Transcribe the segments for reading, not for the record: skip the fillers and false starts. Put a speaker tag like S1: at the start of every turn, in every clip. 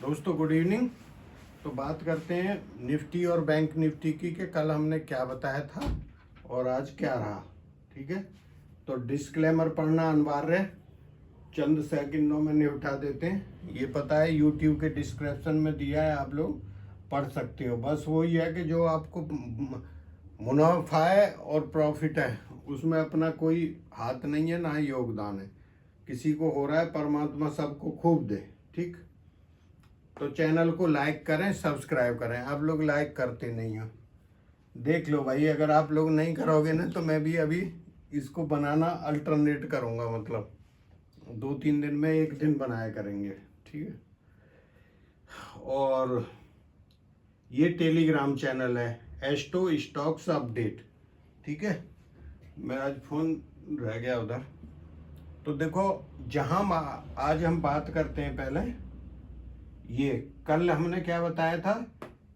S1: दोस्तों good evening. तो बात करते हैं निफ्टी और बैंक निफ्टी की कि कल हमने क्या बताया था और आज क्या रहा। ठीक है, तो डिस्क्लेमर पढ़ना अनिवार्य है, चंद सेकंडों में निपटा देते हैं। ये पता है यूट्यूब के डिस्क्रिप्शन में दिया है, आप लोग पढ़ सकते हो। बस वही है कि जो आपको मुनाफा है और प्रॉफिट है उसमें अपना कोई हाथ नहीं है, ना ही योगदान है। किसी को हो रहा है, परमात्मा सबको खूब दे। ठीक, तो चैनल को लाइक करें, सब्सक्राइब करें। आप लोग लाइक करते नहीं हो, देख लो भाई। अगर आप लोग नहीं करोगे ना तो मैं भी अभी इसको बनाना अल्टरनेट करूँगा, मतलब 2-3 दिन में एक दिन बनाया करेंगे। ठीक है, और ये टेलीग्राम चैनल है एस्टो स्टॉक्स अपडेट। ठीक है, मैं आज फ़ोन रह गया उधर। तो देखो, जहाँ आज हम बात करते हैं, पहले ये कल हमने क्या बताया था,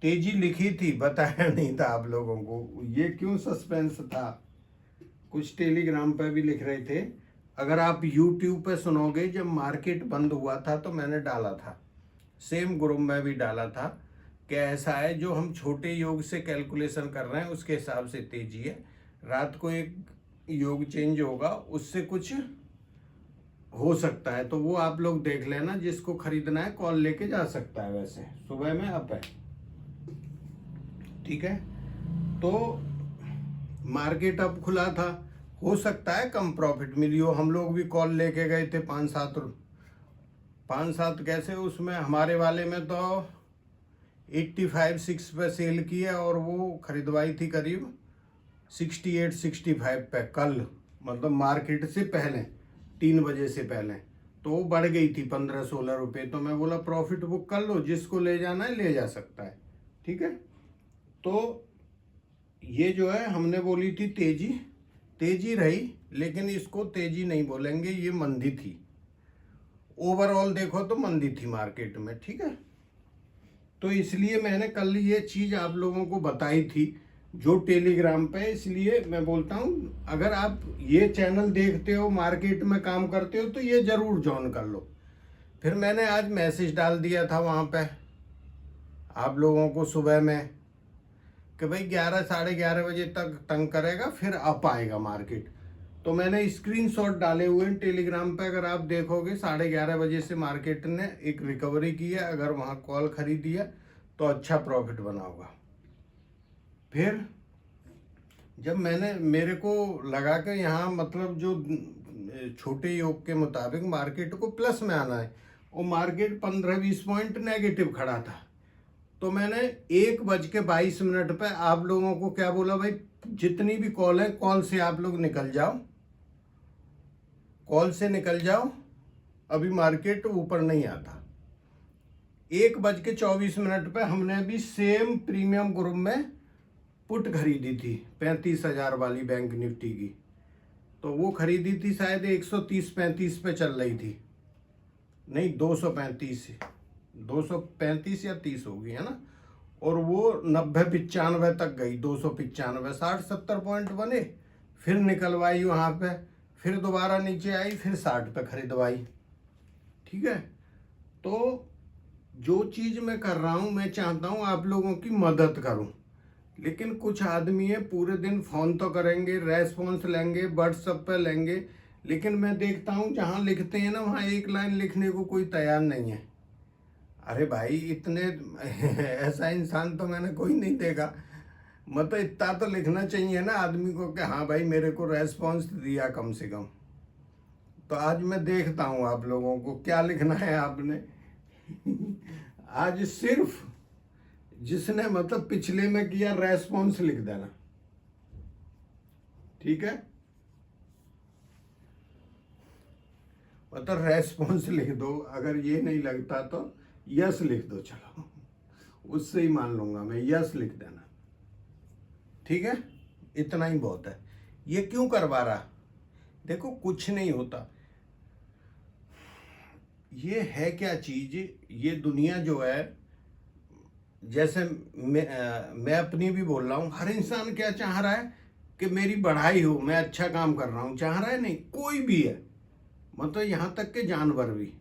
S1: तेजी लिखी थी, बताया नहीं था आप लोगों को। ये क्यों सस्पेंस था, कुछ टेलीग्राम पे भी लिख रहे थे। अगर आप यूट्यूब पे सुनोगे, जब मार्केट बंद हुआ था तो मैंने डाला था, सेम ग्रुप में भी डाला था कि ऐसा है, जो हम छोटे योग से कैलकुलेशन कर रहे हैं उसके हिसाब से तेजी है। रात को एक योग चेंज होगा, उससे कुछ हो सकता है, तो वो आप लोग देख लेना। जिसको खरीदना है कॉल लेके जा सकता है। वैसे सुबह में अप है। ठीक है, तो मार्केट अब खुला था, हो सकता है कम प्रॉफिट मिली हो। हम लोग भी कॉल लेके गए थे 5-7 कैसे, उसमें हमारे वाले में तो 85-6 पे सेल की है और वो खरीदवाई थी करीब 68-65 पे कल, मतलब मार्केट से पहले 3 बजे से पहले। तो वो बढ़ गई थी 15-16 रुपये। तो मैं बोला प्रॉफिट बुक कर लो, जिसको ले जाना है ले जा सकता है। ठीक है, तो ये जो है हमने बोली थी तेजी रही, लेकिन इसको तेजी नहीं बोलेंगे, ये मंदी थी। ओवरऑल देखो तो मंदी थी मार्केट में। ठीक है, तो इसलिए मैंने कल ये चीज़ आप लोगों को बताई थी जो टेलीग्राम पे। इसलिए मैं बोलता हूँ, अगर आप ये चैनल देखते हो, मार्केट में काम करते हो, तो ये ज़रूर ज्वाइन कर लो। फिर मैंने आज मैसेज डाल दिया था वहाँ पे आप लोगों को सुबह में कि भाई 11-11:30 बजे तक तंग करेगा, फिर अप आएगा मार्केट। तो मैंने स्क्रीनशॉट डाले हुए हैं टेलीग्राम पे। अगर आप देखोगे 11:30 बजे से मार्केट ने एक रिकवरी की है। अगर वहाँ कॉल खरीदी है तो अच्छा प्रॉफिट बना होगा। फिर जब मेरे को लगा कि यहाँ मतलब जो छोटे योग के मुताबिक मार्केट को प्लस में आना है, और मार्केट 15-20 पॉइंट नेगेटिव खड़ा था, तो मैंने 1:22 पे आप लोगों को क्या बोला, भाई जितनी भी कॉल है, कॉल से आप लोग निकल जाओ, कॉल से निकल जाओ, अभी मार्केट ऊपर नहीं आता। 1:24 पे हमने भी सेम प्रीमियम ग्रुप में पुट खरीदी थी 35,000 वाली बैंक निफ्टी की। तो वो खरीदी थी शायद 130-35 पे चल रही थी, नहीं 235 या 30 होगी, है ना। और वो 90-95 तक गई, 295, 60-70 पॉइंट बने, फिर निकलवाई वहाँ पे, फिर दोबारा नीचे आई, फिर 60 पे खरीदवाई। ठीक है, तो जो चीज़ मैं कर रहा हूँ, मैं चाहता हूँ आप लोगों की मदद करूँ। लेकिन कुछ आदमी है पूरे दिन फ़ोन तो करेंगे, रेस्पॉन्स लेंगे, व्हाट्सएप पे लेंगे, लेकिन मैं देखता हूँ जहाँ लिखते हैं ना, वहाँ एक लाइन लिखने को कोई तैयार नहीं है। अरे भाई, इतने ऐसा इंसान तो मैंने कोई नहीं देखा। मतलब इतना तो लिखना चाहिए ना आदमी को कि हाँ भाई मेरे को रेस्पॉन्स दिया कम से कम। तो आज मैं देखता हूँ आप लोगों को क्या लिखना है आपने। आज सिर्फ जिसने मतलब पिछले में किया रेस्पॉन्स लिख देना। ठीक है, मतलब रेस्पॉन्स लिख दो। अगर ये नहीं लगता तो यस लिख दो, चलो उससे ही मान लूंगा मैं, यस लिख देना। ठीक है, इतना ही बहुत है। ये क्यों करवा रहा, देखो कुछ नहीं होता। ये है क्या चीज, ये दुनिया जो है, जैसे मैं अपनी भी बोल रहा हूँ, हर इंसान क्या चाह रहा है कि मेरी बढ़ाई हो, मैं अच्छा काम कर रहा हूँ, चाह रहा है नहीं, कोई भी है, मतलब यहाँ तक के जानवर भी।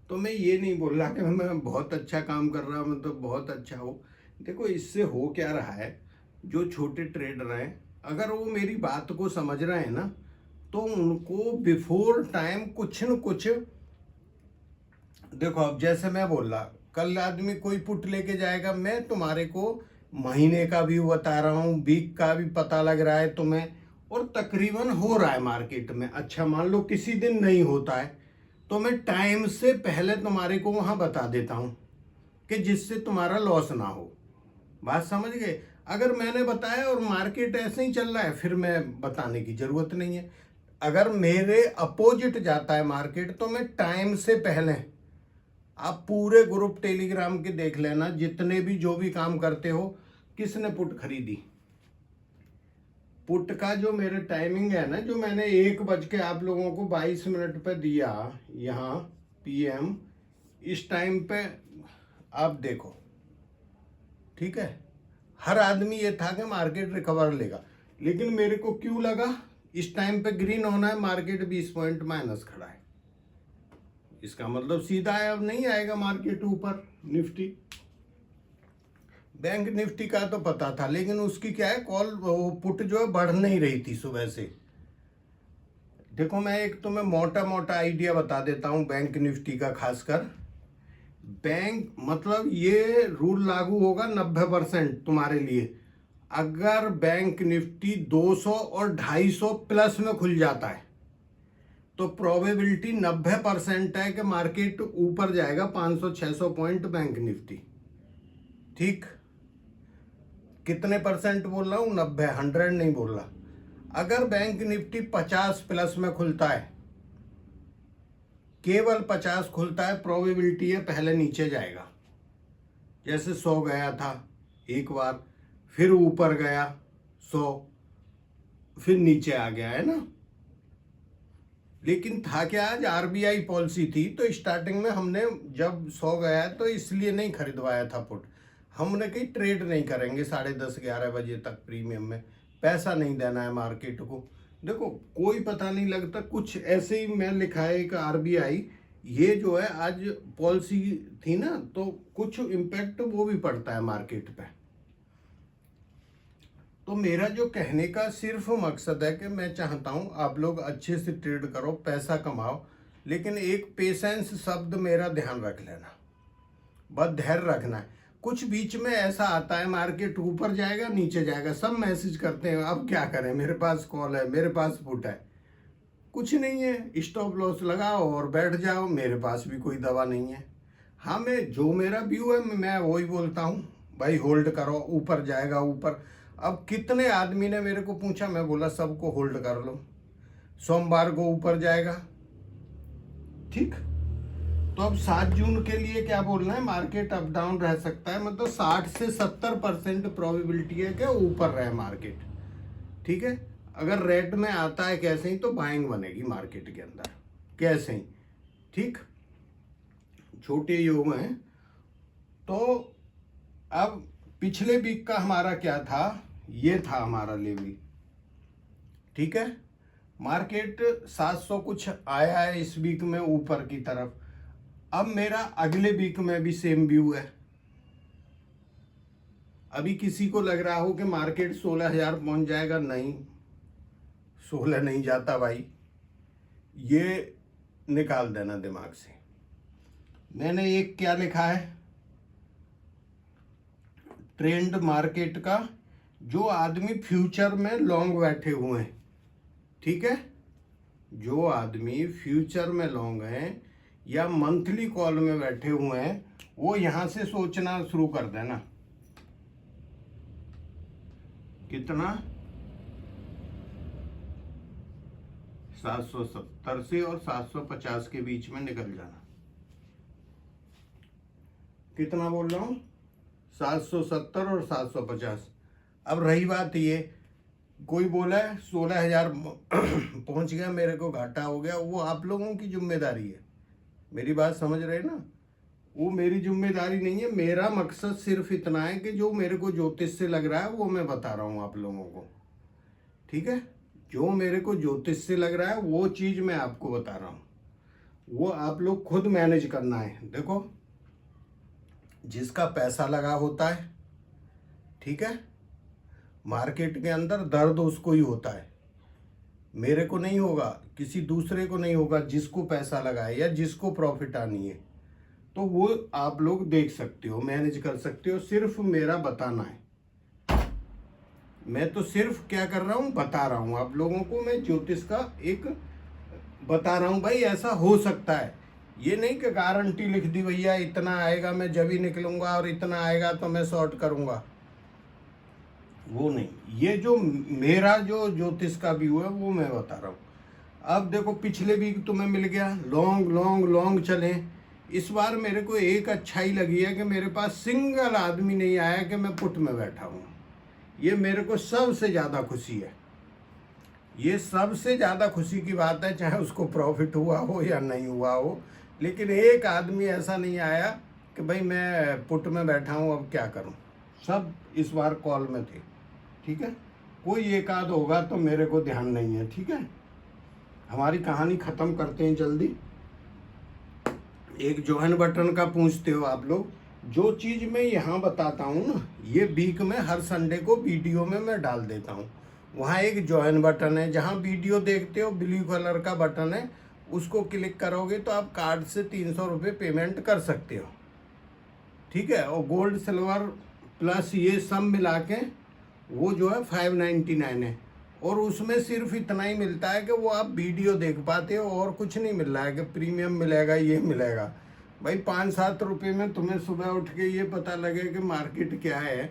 S1: तो मैं ये नहीं बोल रहा कि मैं बहुत अच्छा काम कर रहा हूँ, मैं तो बहुत अच्छा हूँ। देखो इससे हो क्या रहा है, जो छोटे ट्रेडर हैं अगर वो मेरी बात को समझ रहे हैं ना, तो उनको बिफोर टाइम कुछ न कुछ, देखो अब जैसे मैं बोल रहा, कल आदमी कोई पुट लेके जाएगा, मैं तुम्हारे को महीने का भी बता रहा हूँ, वीक का भी पता लग रहा है तुम्हें, और तकरीबन हो रहा है मार्केट में। अच्छा मान लो किसी दिन नहीं होता है, तो मैं टाइम से पहले तुम्हारे को वहां बता देता हूँ कि जिससे तुम्हारा लॉस ना हो। बात समझ गए? अगर मैंने बताया और मार्केट ऐसे ही चल रहा है, फिर मैं बताने की जरूरत नहीं है। अगर मेरे अपोजिट जाता है मार्केट, तो मैं टाइम से पहले, आप पूरे ग्रुप टेलीग्राम के देख लेना, जितने भी जो भी काम करते हो, किसने पुट खरीदी। पुट का जो मेरे टाइमिंग है ना, जो मैंने 1 बज के आप लोगों को 22 मिनट पे दिया यहाँ PM, इस टाइम पे आप देखो, ठीक है। हर आदमी ये था कि मार्केट रिकवर लेगा, लेकिन मेरे को क्यों लगा इस टाइम पे ग्रीन होना है, मार्केट 20 पॉइंट माइनस खड़ा है। इसका मतलब सीधा है अब नहीं आएगा मार्केट ऊपर। निफ्टी, बैंक निफ्टी का तो पता था, लेकिन उसकी क्या है, कॉल पुट जो है बढ़ नहीं रही थी सुबह से। देखो मैं एक तुम्हें मोटा मोटा आइडिया बता देता हूं बैंक निफ्टी का, खासकर बैंक, मतलब ये रूल लागू होगा 90% तुम्हारे लिए। अगर बैंक निफ्टी 200 और 250 प्लस में खुल जाता है, तो प्रोबेबिलिटी 90% है कि मार्केट ऊपर जाएगा 500-600 पॉइंट बैंक निफ्टी। ठीक, कितने परसेंट बोल रहा हूँ? 90, 100 नहीं बोल रहा। अगर बैंक निफ्टी 50 प्लस में खुलता है, केवल 50 खुलता है, प्रोबेबिलिटी है पहले नीचे जाएगा। जैसे 100 गया था एक बार, फिर ऊपर गया 100, फिर नीचे आ गया, है ना। लेकिन था क्या, आज RBI पॉलिसी थी, तो स्टार्टिंग में हमने जब 100 गया तो इसलिए नहीं खरीदवाया था पुट। हमने कहीं ट्रेड नहीं करेंगे 10:30-11 बजे तक, प्रीमियम में पैसा नहीं देना है मार्केट को। देखो कोई पता नहीं लगता, कुछ ऐसे ही मैं लिखा है एक RBI, ये जो है आज पॉलिसी थी ना, तो कुछ इम्पैक्ट वो भी पड़ता है मार्केट पे। तो मेरा जो कहने का सिर्फ मकसद है कि मैं चाहता हूं आप लोग अच्छे से ट्रेड करो, पैसा कमाओ, लेकिन एक पेशेंस शब्द मेरा ध्यान रख लेना, बस धैर्य रखना है। कुछ बीच में ऐसा आता है, मार्केट ऊपर जाएगा नीचे जाएगा, सब मैसेज करते हैं, अब क्या करें, मेरे पास कॉल है, मेरे पास पुट है। कुछ नहीं है, स्टॉप लॉस लगाओ और बैठ जाओ, मेरे पास भी कोई दवा नहीं है। हाँ, मैं जो मेरा व्यू है मैं वही बोलता हूँ, भाई होल्ड करो, ऊपर जाएगा ऊपर। अब कितने आदमी ने मेरे को पूछा, मैं बोला सबको होल्ड कर लो, सोमवार को ऊपर जाएगा। ठीक, तो अब 7 जून के लिए क्या बोलना है, मार्केट अप डाउन रह सकता है, मतलब 60 से 70% प्रोबेबिलिटी है कि ऊपर रहे मार्केट। ठीक है, अगर रेड में आता है कैसे ही, तो बाइंग बनेगी मार्केट के अंदर कैसे ही। ठीक, छोटे योग हैं। तो अब पिछले वीक का हमारा क्या था, ये था हमारा लेवल। ठीक है, मार्केट 700 कुछ आया है इस वीक में ऊपर की तरफ। अब मेरा अगले वीक में भी सेम व्यू है। अभी किसी को लग रहा हो कि मार्केट 16,000 पहुंच जाएगा, नहीं, 16 नहीं जाता भाई, ये निकाल देना दिमाग से। मैंने एक क्या लिखा है, ट्रेंड मार्केट का, जो आदमी फ्यूचर में लॉन्ग बैठे हुए हैं, ठीक है, जो आदमी फ्यूचर में लॉन्ग हैं या मंथली कॉल में बैठे हुए हैं, वो यहां से सोचना शुरू कर देना, कितना, 770 से और 750 के बीच में निकल जाना। कितना बोल रहा हूं, 770 और 750। अब रही बात ये, कोई बोला है 16,000 पहुंच गया, मेरे को घाटा हो गया, वो आप लोगों की जिम्मेदारी है। मेरी बात समझ रहे ना, वो मेरी जिम्मेदारी नहीं है। मेरा मकसद सिर्फ इतना है कि जो मेरे को ज्योतिष से लग रहा है वो मैं बता रहा हूं आप लोगों को। ठीक है, जो मेरे को ज्योतिष से लग रहा है वो चीज मैं आपको बता रहा हूं। वो आप लोग खुद मैनेज करना है। देखो, जिसका पैसा लगा होता है, ठीक है, मार्केट के अंदर दर्द उसको ही होता है, मेरे को नहीं होगा, किसी दूसरे को नहीं होगा, जिसको पैसा लगा है या जिसको प्रॉफिट आनी है। तो वो आप लोग देख सकते हो, मैनेज कर सकते हो, सिर्फ मेरा बताना है। मैं तो सिर्फ क्या कर रहा हूँ, बता रहा हूँ आप लोगों को, मैं ज्योतिष का एक बता रहा हूँ भाई ऐसा हो सकता है। ये नहीं कि गारंटी लिख दी भैया इतना आएगा मैं जब ही निकलूंगा और इतना आएगा तो मैं शॉर्ट करूंगा, वो नहीं। ये जो मेरा जो ज्योतिष का व्यू है वो मैं बता रहा हूँ। अब देखो, पिछले वीक तुम्हें मिल गया, लॉन्ग लॉन्ग लॉन्ग चले। इस बार मेरे को एक अच्छाई लगी है कि मेरे पास सिंगल आदमी नहीं आया कि मैं पुट में बैठा हूँ। ये मेरे को सबसे ज़्यादा खुशी है, ये सबसे ज़्यादा खुशी की बात है, चाहे उसको प्रॉफिट हुआ हो या नहीं हुआ हो। लेकिन एक आदमी ऐसा नहीं आया कि भाई मैं पुट में बैठा हूँ अब क्या करूँ। सब इस बार कॉल में थे, ठीक है। कोई एक आध होगा तो मेरे को ध्यान नहीं है, ठीक है। हमारी कहानी ख़त्म करते हैं जल्दी। एक ज्वाइन बटन का पूछते हो आप लोग। जो चीज़ मैं यहाँ बताता हूँ ना, ये वीक में हर संडे को वीडियो में मैं डाल देता हूँ। वहाँ एक ज्वाइन बटन है, जहाँ वीडियो देखते हो ब्लू कलर का बटन है, उसको क्लिक करोगे तो आप कार्ड से 300 रुपये पेमेंट कर सकते हो, ठीक है। और गोल्ड सिल्वर प्लस ये सब मिला के वो जो है 599 है। और उसमें सिर्फ इतना ही मिलता है कि वो आप वीडियो देख पाते हो, और कुछ नहीं मिल रहा है कि प्रीमियम मिलेगा ये मिलेगा। भाई 5-7 रुपये में तुम्हें सुबह उठ के ये पता लगे कि मार्केट क्या है।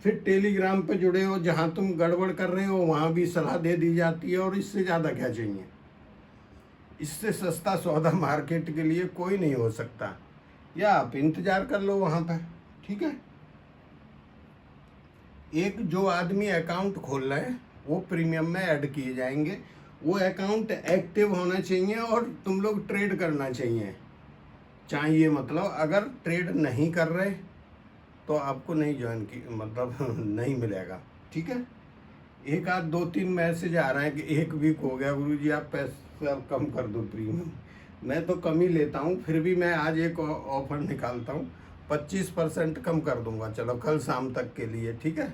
S1: फिर टेलीग्राम पे जुड़े हो, जहाँ तुम गड़बड़ कर रहे हो वहाँ भी सलाह दे दी जाती है, और इससे ज़्यादा क्या चाहिए। इससे सस्ता सौदा मार्केट के लिए कोई नहीं हो सकता। या आप इंतज़ार कर लो वहाँ पर, ठीक है। एक जो आदमी अकाउंट खोल रहे हैं वो प्रीमियम में ऐड किए जाएंगे। वो अकाउंट एक्टिव होना चाहिए और तुम लोग ट्रेड करना चाहिए। मतलब अगर ट्रेड नहीं कर रहे तो आपको नहीं ज्वाइन की मतलब नहीं मिलेगा, ठीक है। एक आध 2-3 मैसेज आ रहा है कि 1 वीक हो गया गुरुजी आप पैसा कम कर दो प्रीमियम। मैं तो कम ही लेता हूँ, फिर भी मैं आज एक ऑफर निकालता हूँ, 25% कम कर दूंगा। चलो कल शाम तक के लिए, ठीक है।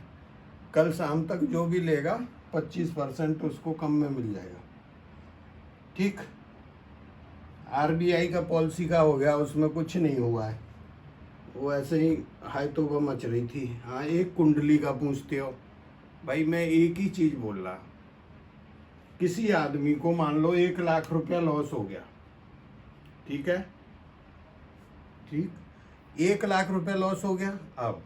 S1: कल शाम तक जो भी लेगा 25% उसको कम में मिल जाएगा, ठीक। RBI का पॉलिसी का हो गया, उसमें कुछ नहीं हुआ है, वो ऐसे ही हाय तो वह मच रही थी। हाँ, एक कुंडली का पूछते हो। भाई मैं एक ही चीज़ बोल रहा, किसी आदमी को मान लो 1 लाख रुपया लॉस हो गया, ठीक है, ठीक, 1 लाख रुपया लॉस हो गया। अब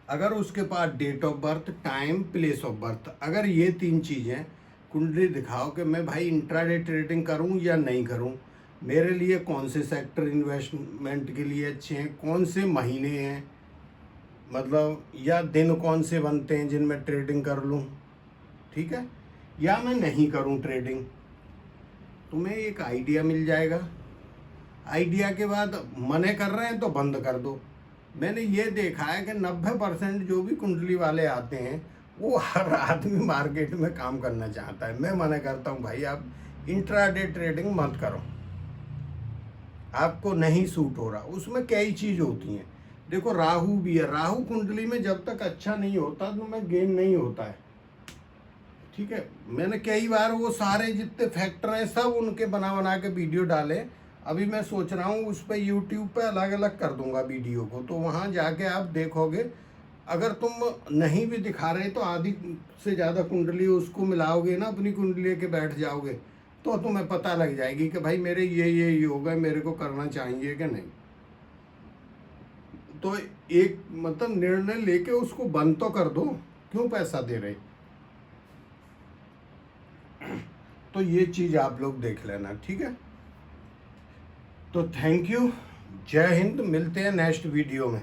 S1: अगर उसके पास date of birth, time, place of birth, अगर ये 3 चीज़ें कुंडली दिखाओ कि मैं भाई इंट्राडे ट्रेडिंग करूं या नहीं करूं, मेरे लिए कौन से सेक्टर इन्वेस्टमेंट के लिए अच्छे हैं, कौन से महीने हैं, मतलब या दिन कौन से बनते हैं जिनमें ट्रेडिंग कर लूं, ठीक है, या मैं नहीं करूं ट्रेडिंग, तुम्हें एक आइडिया मिल जाएगा। आइडिया के बाद मने कर रहे हैं तो बंद कर दो। मैंने ये देखा है कि 90% जो भी कुंडली वाले आते हैं वो हर आदमी मार्केट में काम करना चाहता है। मैं मना करता हूँ भाई आप इंट्राडे ट्रेडिंग मत करो, आपको नहीं सूट हो रहा। उसमें कई चीज़ होती हैं। देखो राहु भी है, राहु कुंडली में जब तक अच्छा नहीं होता तो मैं गेन नहीं होता है, ठीक है। मैंने कई बार वो सारे जितने फैक्टर हैं सब उनके बना के वीडियो डाले। अभी मैं सोच रहा हूँ उस पर यूट्यूब पे अलग अलग कर दूंगा वीडियो को, तो वहाँ जाके आप देखोगे। अगर तुम नहीं भी दिखा रहे तो आधी से ज़्यादा कुंडली उसको मिलाओगे ना, अपनी कुंडली के बैठ जाओगे तो तुम्हें पता लग जाएगी कि भाई मेरे ये योग है, मेरे को करना चाहिए कि नहीं। तो एक मतलब निर्णय लेके उसको बंद तो कर दो, क्यों पैसा दे रहे। तो ये चीज़ आप लोग देख लेना, ठीक है। तो थैंक यू, जय हिंद, मिलते हैं नेक्स्ट वीडियो में।